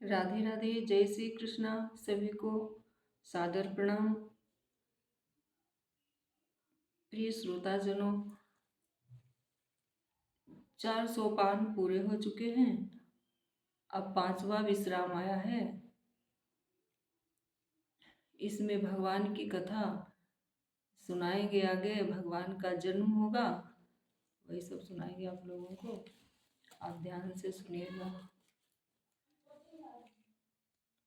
राधे राधे। जय श्री कृष्णा। सभी को सादर प्रणाम। प्रिय श्रोताजनों, 4 सोपान पूरे हो चुके हैं। अब 5वां विश्राम आया है। इसमें भगवान की कथा सुनाएंगे। आगे भगवान का जन्म होगा, वही सब सुनाएंगे आप लोगों को। आप ध्यान से सुनिएगा।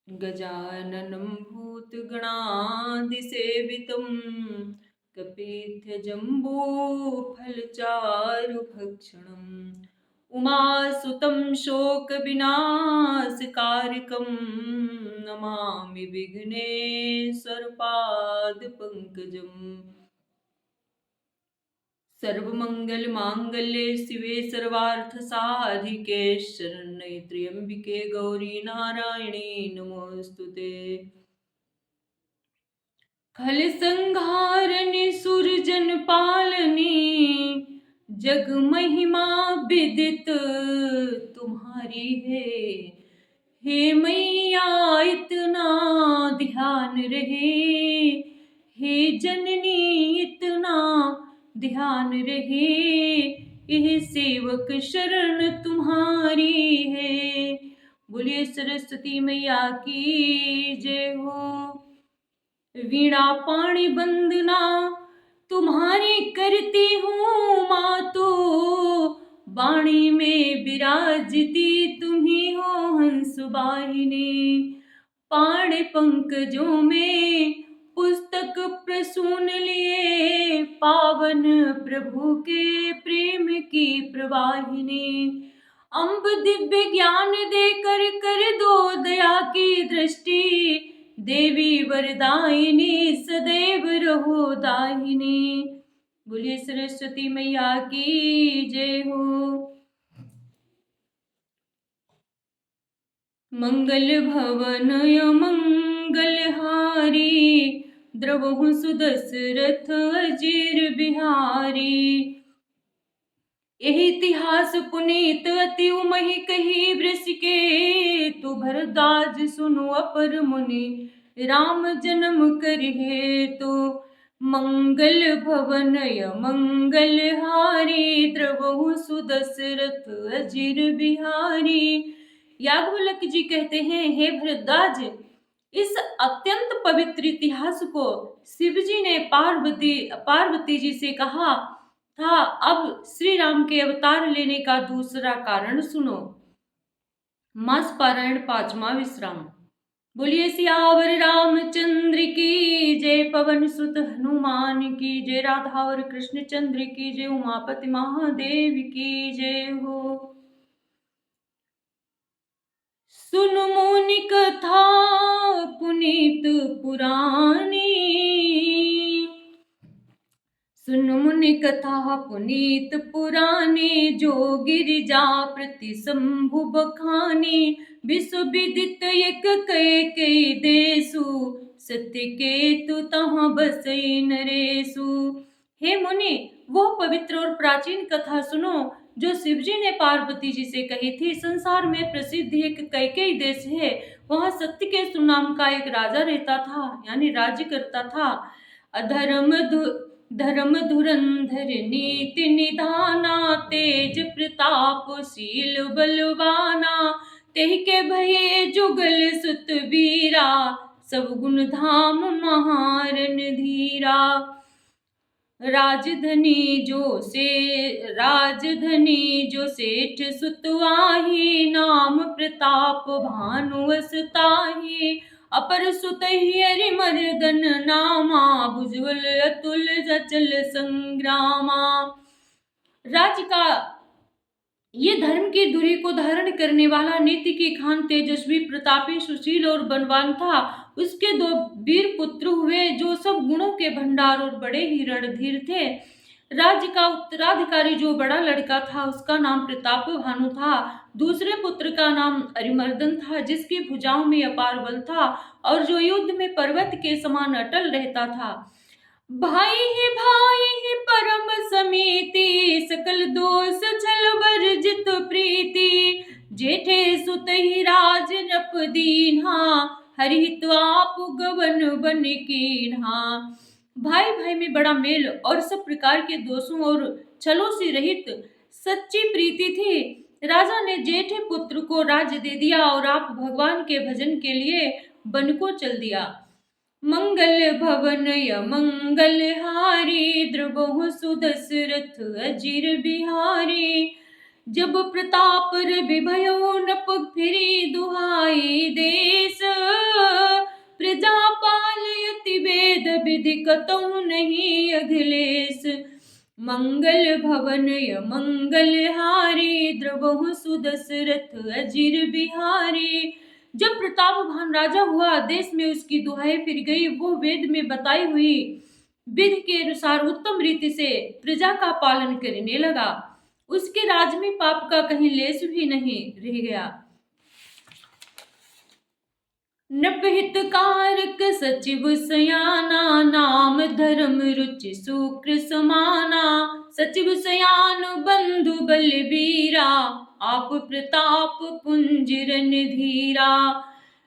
गजाननं भूतगणादिसेवितं कपित्थजम्बूफलचारुभक्षणम् उमासुतं शोकविनाशकारकं नमामि विघ्नेश्वरपादपङ्कजम्। सर्वमंगलमांगल्ये शिवे सर्वार्थसाधिके शरण्ये त्र्यंबिके गौरी नारायणी नमोस्तुते। खलसंहारिणि सुरजनपालिनी जग महिमा विदित तुम्हारी है। हे मैया इतना ध्यान रहे, हे जननी इतना ध्यान रहे, यह सेवक शरण तुम्हारी है। बोलिए सरस्वती मैया की जय हो। वीणा पाणी वंदना तुम्हारी करती हूँ मातो, वाणी में विराजती तुम्ही हो हंस वाहिनी। पाण पंकजों में पुस्तक प्रसून लिए, पावन प्रभु के प्रेम की प्रवाहिनी। अम्ब दिव्य ज्ञान देकर कर दो दया की दृष्टि, देवी वरदायिनी सदैव रहो दाहिनी। बोलिए सरस्वती मैया की जय हो। मंगल भवन मंगलहारी, द्रवहु सुदशरथ अजीर बिहारी। यही इतिहास पुनीत अति उमहि कही वृष के, तु भरद्वाज सुनु अपर मुनि राम जन्म करिहे तो। मंगल भवन मंगलहारी, द्रवहु सुदशरथ अजीर बिहारी। याज्ञवल्क्य जी कहते हैं, हे भरद्वाज, इस अत्यंत पवित्र इतिहास को शिव जी ने पार्वती जी से कहा था। अब श्री राम के अवतार लेने का दूसरा कारण सुनो। मास पारायण 5वां विश्राम। बोलिए सियावर रामचंद्र की जय, पवन सुत हनुमान की जय, राधा और कृष्ण चंद्र की जय, उमापति महादेव की जय हो। सुन मुनि कथा पुनीत पुरानी, सुन मुनि कथा पुनीत पुरानी, जो गिरिजा प्रति शंभु बखानी। विश्व विदित एक कई देसु, सत्य केतु तहाँ बसई नरेसु। हे मुनि, वह पवित्र और प्राचीन कथा सुनो जो शिवजी ने पार्वती जी से कही थी। संसार में प्रसिद्ध एक कई देश है, वहाँ सत्य के सुनाम का एक राजा रहता था, यानी राज्य करता था। धर्म धुरंधर नीति निधाना, तेज प्रतापशील बलवाना। तेहि के भये जुगल सुत वीरा, सब गुण धाम महारन धीरा। राजधनी जो सेठ सुतवाही, नाम प्रताप भानुवस ताही। अपर सुत हरि मर्दन नामा, भुजबल अतुल जचल संग्रामा। राज्य का ये धर्म की धुरी को धारण करने वाला, नीति की खान, तेजस्वी, प्रतापी, सुशील और बलवान था। उसके 2 वीर पुत्र हुए जो सब गुणों के भंडार और बड़े ही रणधीर थे। राज्य का उत्तराधिकारी जो बड़ा लड़का था, उसका नाम प्रताप भानु था। दूसरे पुत्र का नाम अरिमर्दन था, जिसकी भुजाओं में अपार बल था और जो युद्ध में पर्वत के समान अटल रहता था। भाई ही परम समीति, सकल दोष छल वर्जित प्रीति। जेठे सुत ही राज नप दीन्हा, हरिहित आप गवन बन कीन्हा। भाई भाई में बड़ा मेल और सब प्रकार के दोषों और छलों से रहित सच्ची प्रीति थी। राजा ने जेठे पुत्र को राज्य दे दिया और आप भगवान के भजन के लिए वन को चल दिया। मंगल भवन य मंगल हारी, द्रवहु सुदशरथ अजीर बिहारी। जब प्रताप विभयो नप फिरी, दुहाई देश प्रजा पालयति वेद विधि कतहु नहीं अखिलेश। मंगल भवन य मंगल हारी, द्रवहु सुदशरथ अजीर बिहारी। जब प्रतापवान राजा हुआ, देश में उसकी दुहाई फिर गई। वो वेद में बताई हुई विधि के अनुसार उत्तम रीति से प्रजा का पालन करने लगा। उसके राज में पाप का कहीं लेस भी नहीं रह गया। नपहितकारक सचिव सयाना, नाम धर्म रुचि शुक्र समाना। सचिव सयान बंधु बलबीरा, आप प्रताप पुंज रणधीरा।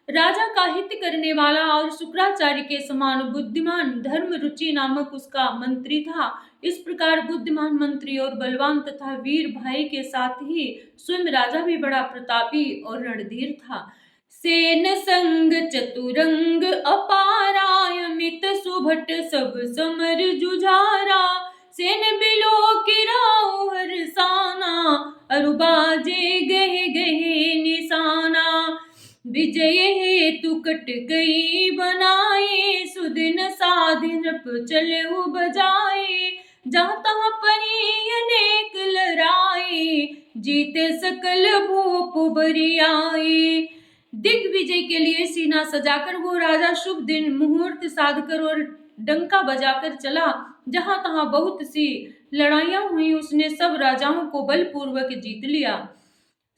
राजा का हित करने वाला और शुक्राचार्य के समान बुद्धिमान धर्म रुचि नामक उसका मंत्री था। इस प्रकार बुद्धिमान मंत्री और बलवान तथा वीर भाई के साथ ही स्वयं राजा भी बड़ा प्रतापी और रणधीर था। सेन संग चतुरंग अपारा, अमित सुभट सब समर जुझारा। सेन बिलो किराऊ हरसाना, अरुबाजे गहे गहे निशाना। विजय हेतु कट गई बनाए, सुदिन साधिन चले बजाए। जहाँ तहाँ परी अनेक लड़ाई, जीते सकल भूप बरियाई। दिग्विजय के लिए सीना सजाकर वो राजा शुभ दिन मुहूर्त साधकर और डंका बजाकर चला। जहां तहां बहुत सी लड़ाइयां हुई, उसने सब राजाओं को बलपूर्वक जीत लिया।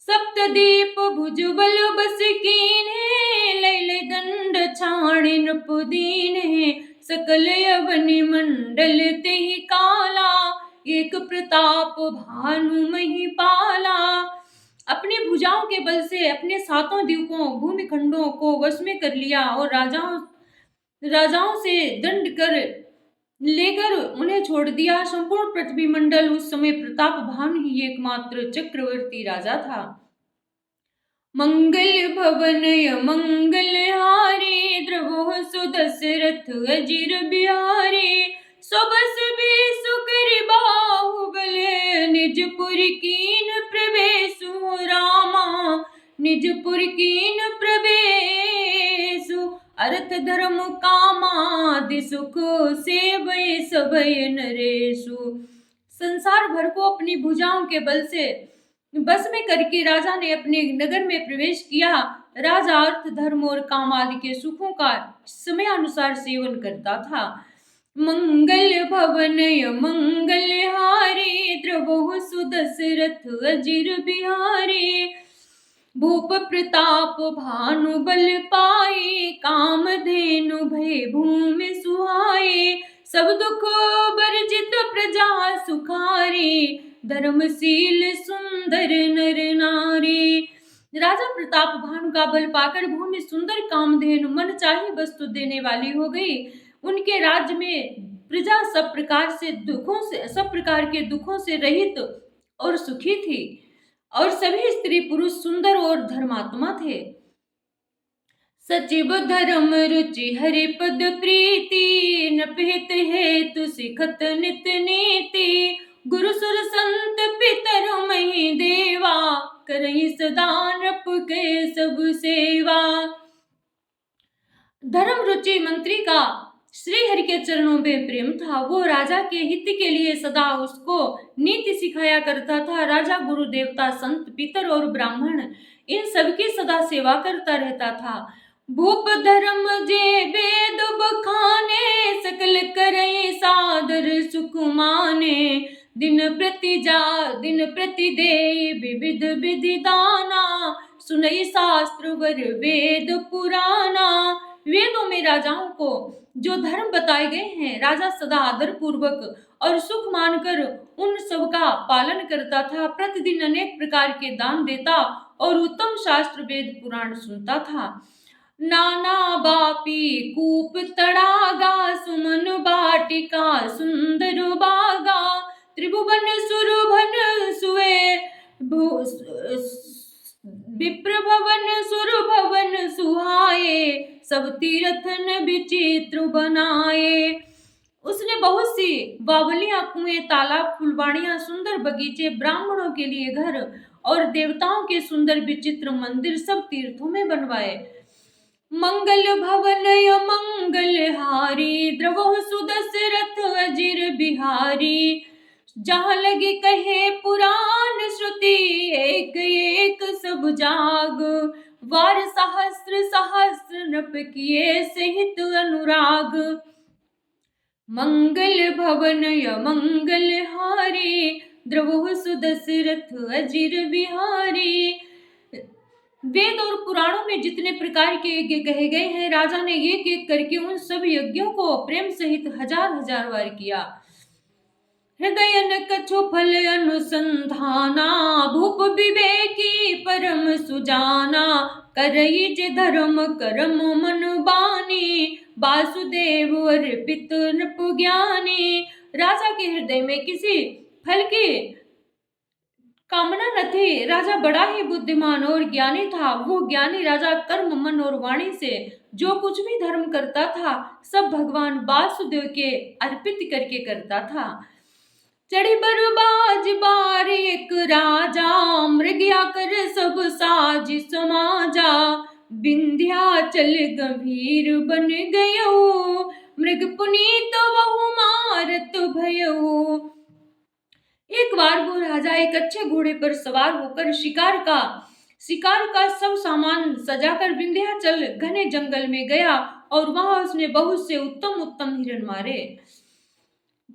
सप्तदीप भुजबल बस कीन्हे, लैले दंड छाणिन पुदीन्हे। सकल अवनि मंडल तेहि काला, एक प्रताप भानु महिपाला। अपनी भुजाओं के बल से अपने सातों द्वीपों भूमिखंडों को वश में कर लिया और राजाओं से दंड कर लेकर उन्हें छोड़ दिया। संपूर्ण पृथ्वी मंडल उस समय प्रताप भानु ही एकमात्र चक्रवर्ती राजा था। मंगल भवन य मंगल हारी, द्रवहु सुदशरथ अजीर बिहारी। सबस भी सुकरि बाहुबल, निजपुर कीन प्रवेशु रामा। निजपुर कीन प्रवेशु, अर्थ धर्म कामादि सुख सेवय सभय नरेशु। संसार भर को अपनी भुजाओं के बल से बस में करके राजा ने अपने नगर में प्रवेश किया। राजा अर्थ धर्म और काम आदि के सुखों का समयानुसार सेवन करता था। मंगल भवन य मंगल हारी, द्रवहु सुदशरथ अजीर बिहारी। भूप प्रताप भानु बल पाई, कामधेनु भय भूमि सुहाई। सब दुख बर्जित प्रजा सुखारी, धर्मशील सुंदर नर नारी। राजा प्रताप भानु का बल पाकर भूमि सुंदर कामधेनु मन चाहे वस्तु देने वाली हो गई। उनके राज्य में प्रजा सब प्रकार के दुखों से रहित और सुखी थी और सभी स्त्री पुरुष सुंदर और धर्मात्मा थे। सचिव धर्म रुचि हरिपद प्रीति, नपहित हेतु सिखत नित नीति। गुरु सुर संत पितर मही देवा, करहि सदा नृप के सब सेवा। धर्म रुचि मंत्री का श्री हरि के चरणों में प्रेम था। वो राजा के हित के लिए सदा उसको नीति सिखाया करता था। राजा गुरु देवता संत पितर और ब्राह्मण इन सबकी सदा सेवा करता रहता था। भूप धर्म जे वेद बखाने, सकल करई सादर सुख माने। दिन प्रति दे विविध विधि दाना, सुनई शास्त्र वर वेद पुराना। वेदों में राजाओं को जो धर्म बताए गए हैं, राजा सदा आदर पूर्वक और सुख मानकर उन सब का पालन करता था। प्रतिदिन अनेक प्रकार के दान देता और उत्तम शास्त्र वेद पुराण सुनता था। नाना बापी कूप तड़ागा, सुमन बाटिका सुंदर बागा, त्रिभुवन सुरभन सुए विप्र भवन सुर भवन सुहाए, सब तीर्थन विचित्र बनाए। उसने बहुत सी बावलियां, कुएं, तालाब, फुलवाड़ियां, सुंदर बगीचे, ब्राह्मणों के लिए घर और देवताओं के सुंदर विचित्र मंदिर सब तीर्थों में बनवाए। मंगल भवन मंगल हारी, द्रवहु सुदशरथ अजिर बिहारी, जहाँ लगी कहे पुराण श्रुति, एक एक सब जाग, वार सहस्र सहस्र नप किए सहित अनुराग। मंगल भवन मंगल हारी, द्रवहु सुदशरथ अजिर बिहारी। वेद और पुराणों में जितने प्रकार के यज्ञ कहे गए हैं, राजा ने एक एक करके उन सब यज्ञों को प्रेम सहित हजार हजार बार किया। हृदय कछु फल अनुसंधाना, भूप विवेकी परम सुजाना, करईज धर्म करम मन बानी, वासुदेव अर्पित नृप ज्ञानी। राजा के हृदय में किसी फल की कामना न थी। राजा बड़ा ही बुद्धिमान और ज्ञानी था। वो ज्ञानी राजा कर्म, मन और वाणी से जो कुछ भी धर्म करता था, सब भगवान वासुदेव के अर्पित करके करता था। चढ़ी बरबाज बार एक राजा, मृग्या कर सब साज समाजा, विंध्याचल गंभीर बन गयो, मृग पुनीत बहु मारत भयो। एक बार वो राजा एक अच्छे घोड़े पर सवार होकर शिकार का सब सामान सजाकर विंध्याचल घने जंगल में गया और वहां उसने बहुत से उत्तम उत्तम हिरण मारे।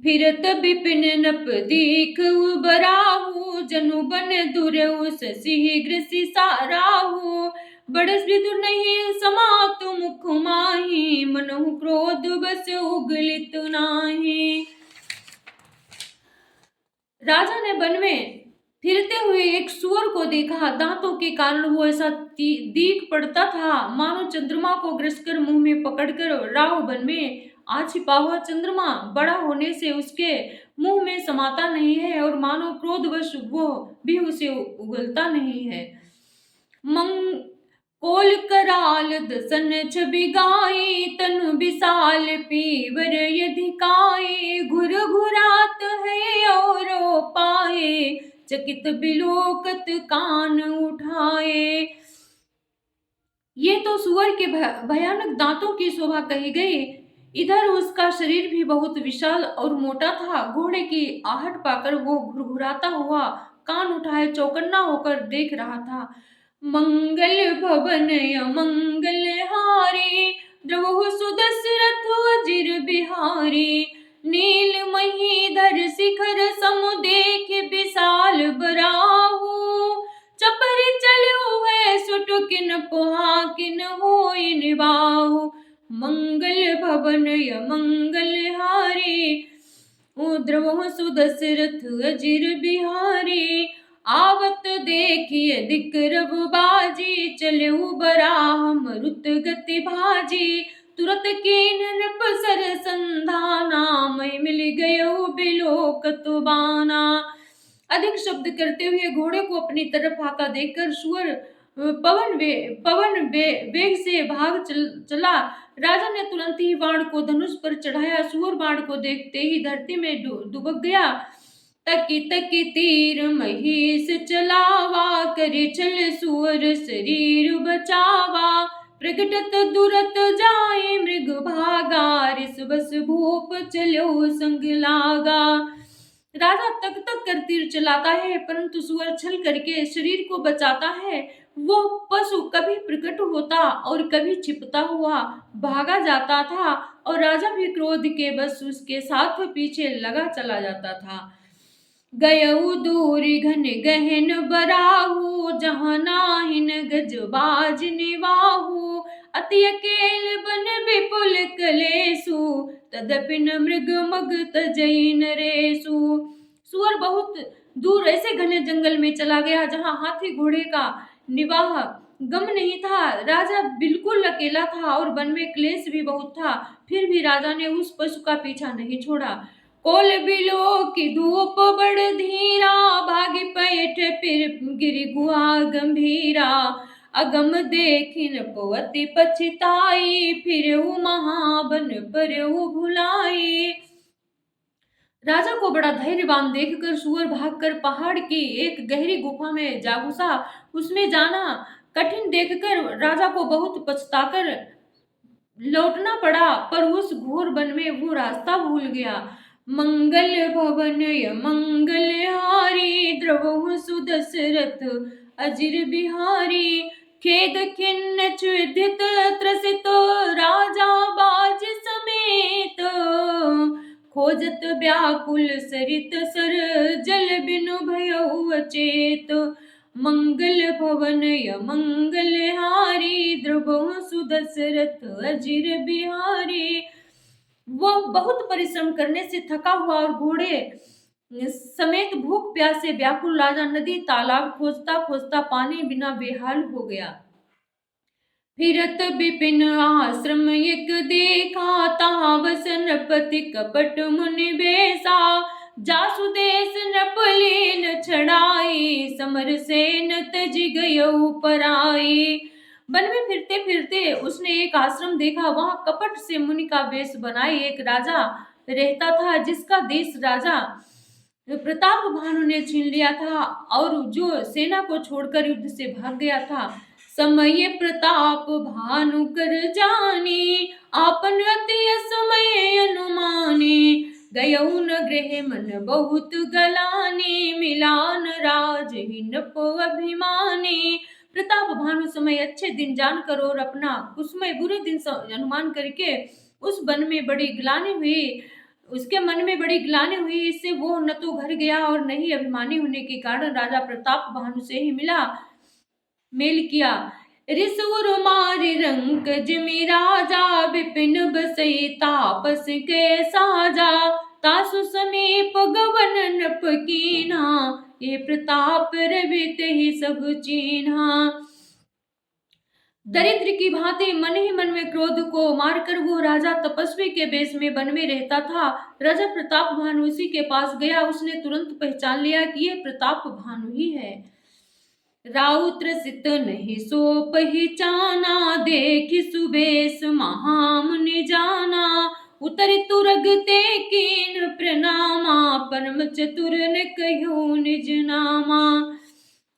फिरत बिपिन नप दीख बराहु, जनु बन दुर उस शीघ्र सिसाराहु, बड़स विदुर नहीं समात मुख माही, मनहु क्रोध बस उगलित नाही। राजा ने वन में फिरते हुए एक सुअर को देखा। दांतों के कारण वो ऐसा दीख पड़ता था मानो चंद्रमा को ग्रस कर मुंह में पकड़कर राह वन में आ छिपा हुआ चंद्रमा बड़ा होने से उसके मुंह में समाता नहीं है और मानो क्रोधवश वो भी उसे उगलता नहीं है। कोल कराल दसन छवि गाई, तनु विशाल पीवर यधिकाई, घुर घुरात है और पाए, चकित बिलोकत कान उठाए। ये तो सुअर के भयानक दांतों की शोभा कही गई। इधर उसका शरीर भी बहुत विशाल और मोटा था। घोड़े की आहट पाकर वो घुरघुराता हुआ कान उठाए चौकन्ना होकर देख रहा था। मंगल भवन मंगल हारी, द्रवहु सुदशरथ अजिर बिहारी, नील महीधर शिखर सम देख विशाल बराहु, चपरी चलो है सुटुकिन पुहा किन होई निबाहु। मंगल भवन मंगल हारी, द्रवहु सुदशरथ अजिर बिहारी, आवत देखिए दिकरब बाजी, चले बराह मरुत गति भाजी, तुरत कीन नृप सर संधाना, मैं मिल गयो बिलोकत बाना। अधिक शब्द करते हुए घोड़े को अपनी तरफ आता देखकर सुअर पवन वेग से भाग चला। राजा ने तुरंत ही बाण को धनुष पर चढ़ाया। सुअर बाण को देखते ही धरती में दुबक गया। तकी तकी तीर महिष चलावा, करे चल सुअर शरीर बचावा, प्रगटत दुरत जाए मृग भागा, रिस बस भूप चलो संग लागा। राजा तक तक कर तीर चलाता है परंतु सुअर छल करके शरीर को बचाता है। वो पशु कभी प्रकट होता और कभी छिपता हुआ भागा जाता था और राजा भी क्रोध के बस उसके साथ पीछे लगा चला जाता था। गयऊ दूर घन गहन बराहु, जहाँ नाहिन गजबाज निवाहु, अति अकेल बन विपुल कलेसु, तदपि न मृग मग तजई नरेसु। सुअर बहुत दूर ऐसे घने जंगल में चला गया जहाँ हाथी घोड़े का निवाह गम नहीं था। राजा बिल्कुल अकेला था और वन में क्लेश भी बहुत था। फिर भी राजा ने उस पशु का पीछा नहीं छोड़ा। कोल बिलो की धूप बड़ धीरा, भागी पैठ फिर गिरी गुहा गंभीरा। अगम देखिन पवती पछताई, फिर महाबन पर भुलाई। राजा को बड़ा धैर्यवान देखकर सूअर भागकर पहाड़ की एक गहरी गुफा में जा घुसा। उसमें जाना कठिन देखकर राजा को बहुत पछताकर लौटना पड़ा, पर उस घोर वन में वो रास्ता भूल गया। मंगल भवन मंगल हारी, द्रवहु सुदशरथ अजिर बिहारी। खेद खिन्न क्षुधित त्रसित, राजा बाज समेत। खोजत व्याकुल सरित सर, जल बिनु भयउ अचेत। मंगल भवन मंगल हारी, द्रवहु सुदशरथ अजिर बिहारी। वो बहुत परिश्रम करने से थका हुआ और घोड़े समेत भूख प्यास से व्याकुल राजा नदी तालाब खोजता खोजता पानी बिना बेहाल हो गया। फिरत विपिन आश्रम एक देखा, तहाँ बस नृपति कपट मुनि बेसा। जासु देश नृपलीन छड़ाई, समर सेन तजि गयउ पराई। वन में फिरते फिरते उसने एक आश्रम देखा। वहां कपट से मुनि का वेश बनाए एक राजा रहता था, जिसका देश राजा प्रताप भानु ने छीन लिया था और जो सेना को छोड़कर युद्ध से भाग गया था। समय प्रताप भानु कर जानी, आपन अति समय अनुमानी। गयउ न गृह मन बहुत गलानी, मिलान राजहीन पो अभिमानी। प्रताप भानु समय अच्छे दिन जानकर और अपना कुसमय बुरे दिन अनुमान करके उस वन में बड़ी ग्लानि हुई, उसके मन में बड़ी ग्लानि हुई। इससे वो न तो घर गया और न ही अभिमानी होने के कारण राजा प्रताप भानु से ही मेल किया। रिसुर मारि रंक जिमि राजा, विपिन बसई तापस के साजा। तासु समीप गवन नृप कीन्हा, ये प्रताप रवि तेहि सब चीन्हा। दरिद्र की भांति मन ही मन में क्रोध को मारकर वो राजा तपस्वी के वेश में वन में रहता था। राजा प्रताप भानु उसी के पास गया। उसने तुरंत पहचान लिया कि ये प्रताप भानु ही है। राउत रसित नहीं सो पहचाना, देखि सुबेश महामुनि जाना। उतरि तुरग ते कीन प्रणामा, परम चतुर ने कह्यो निज नामा।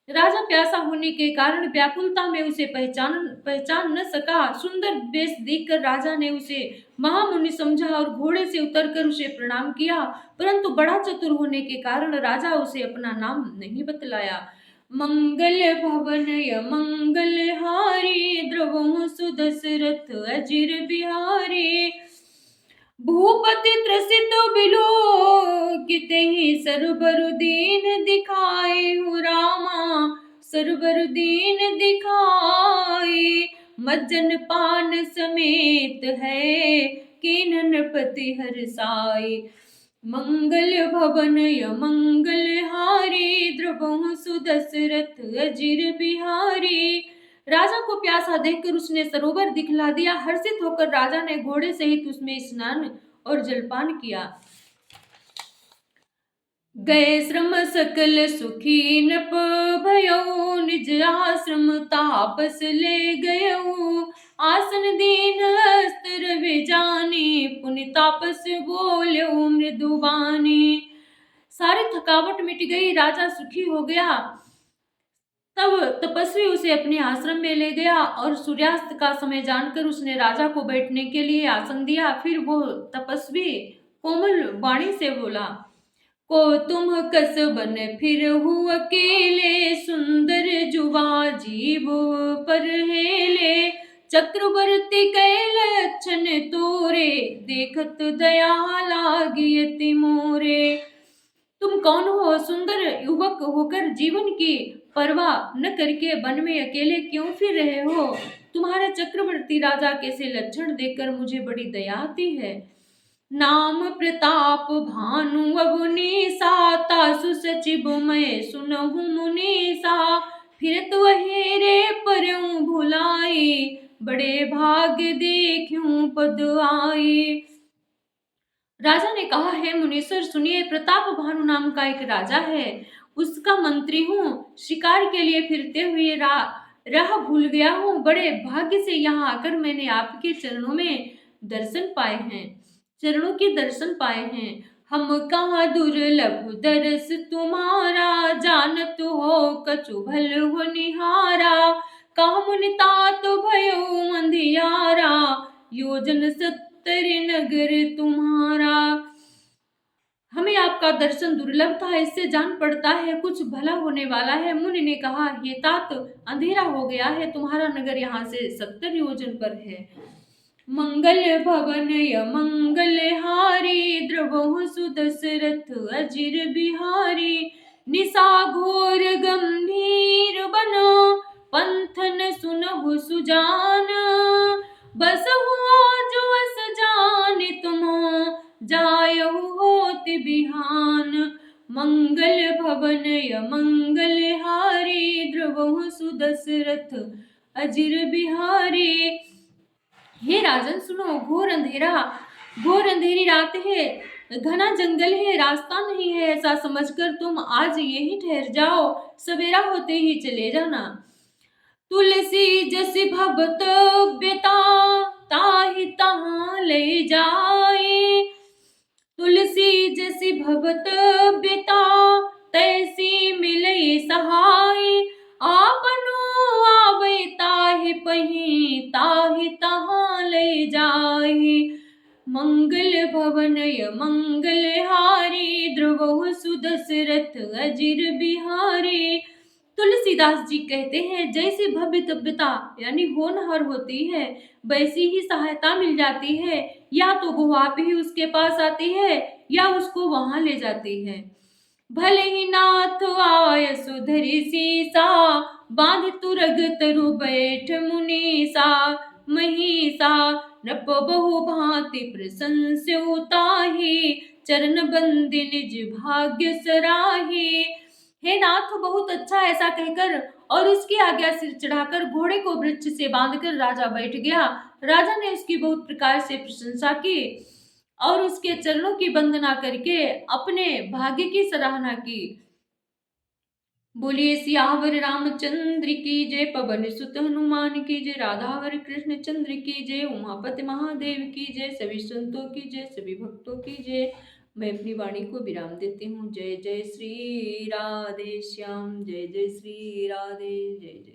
राजा प्यासा होने के कारण व्याकुलता में उसे पहचान न सका। सुंदर वेश देखकर राजा ने उसे महामुनि समझा और घोड़े से उतरकर उसे प्रणाम किया, परंतु बड़ा चतुर होने के कारण राजा उसे अपना नाम नहीं बतलाया। मंगल भवन मंगल हारी, द्रवहु सुदशरथ अजिर बिहारी। भूपति त्रसित बिलो कितेहि, सरबर दीन दिखाए हु रामा। सरबर दीन दिखाए, मज्जन पान समेत है, कीन नृपति हर्षाए। मंगल भवन मंगल हारी, द्रवहु सुदशरथ अजिर बिहारी। राजा को प्यासा देखकर उसने सरोवर दिखला दिया। हर्षित होकर राजा ने घोड़े सहित उसमें स्नान और जलपान किया। गए श्रम सकल सुखी नृप भयउ, निज आश्रम तापस ले गयउ। आसन दीन अस्त्र विजानी, पुनि तापस बोल्यो मृदुवानी। सारी थकावट मिट गई, राजा सुखी हो गया। तब तपस्वी उसे अपने आश्रम में ले गया और सूर्यास्त का समय जानकर उसने राजा को बैठने के लिए आसन दिया। फिर वो तपस्वी कोमल वाणी से बोला, को तुम कस बन फिर हु अकेले, सुंदर जुवा जीव पर हेले। चक्रवर्ती कैल लक्षण तोरे, देखत दया लागी अति मोरे। तुम कौन हो? सुंदर युवक होकर जीवन की परवाह न करके वन में अकेले क्यों फिर रहे हो? तुम्हारे चक्रवर्ती राजा कैसे लक्षण देखकर मुझे बड़ी दया आती है। नाम प्रताप भानु अवनीसा, तासु सचिव मैं सुनहु मुनीसा। फिरत हेरे परऊँ भुलाए, बड़े भाग्य देखूं पद आए। राजा ने कहा, है मुनीश्वर सुनिए, प्रताप भानु नाम का एक राजा है, उसका मंत्री हूँ। शिकार के लिए फिरते हुए राह भूल गया हूँ। बड़े भाग्य से यहाँ आकर मैंने आपके चरणों में दर्शन पाए हैं, चरणों के दर्शन पाए हैं। हम कहाँ दुर्लभ दरस तुम्हारा, जानत हो कछु भल हो निहारा। कहाँ मुनि तात भयो अंधियारा, योजन सत्तर नगर तुम्हारा। हमें आपका दर्शन दुर्लभ था, इससे जान पड़ता है कुछ भला होने वाला है। मुनि ने कहा, हे तात, अंधेरा हो गया है, तुम्हारा नगर यहाँ से 70 योजन पर है। मंगल भवन य मंगल हारी, द्रवहु सुदशरथ अजिर बिहारी। निशा घोर गंभीर बनो, पंथन सुनहु सुजान। बसहु आज वस जान तुम, जायहु होत बिहान। मंगल भवन य मंगल हारी, द्रवहु सुदशरथ अजिर बिहारी। हे राजन सुनो, घोर अंधेरी रात है, घना जंगल है, रास्ता नहीं है, ऐसा समझकर तुम आज यहीं ठहर जाओ, सवेरा होते ही चले जाना। तुलसी जस भवत बेता, ताहि तहाँ ले जाए। तुलसी जैसी भवत बेता, तैसी मिले सहाय। आपनो आवे ताहि पही, ताहि तहाँ ले जाहि। मंगल भवन य मंगल हारी, द्रवहु सुदशरथ अजिर बिहारी। तुलसीदास जी कहते हैं, जैसी भव्य तव्यता यानी होनहार होती है, वैसी ही सहायता मिल जाती है। या तो वो आप ही उसके पास आती है, या उसको वहां ले जाती है। भले ही नाथ आय सुधरि सीसा, बांध तुरग तरु बैठ मुनीसा। महिषा नृप बहु भांति प्रशंस्यु ताहि, चरण बंदी निज भाग्य सराही। हे नाथ, बहुत अच्छा, ऐसा कहकर और उसकी आज्ञा सिर चढ़ाकर घोड़े को वृक्ष से बांधकर राजा बैठ गया। राजा ने उसकी बहुत प्रकार से प्रशंसा की और उसके चरणों की वंदना करके अपने भाग्य की सराहना की। बोलिए सियावर रामचंद्र की जय, पवन सुत हनुमान की जय, राधावर कृष्ण चंद्र की जय, उमापति महादेव की जय, सभी संतों की जय, सभी भक्तों की जय। मैं अपनी वाणी को विराम देती हूँ। जय जय श्री राधे श्याम, जय जय श्री राधे, जय जय।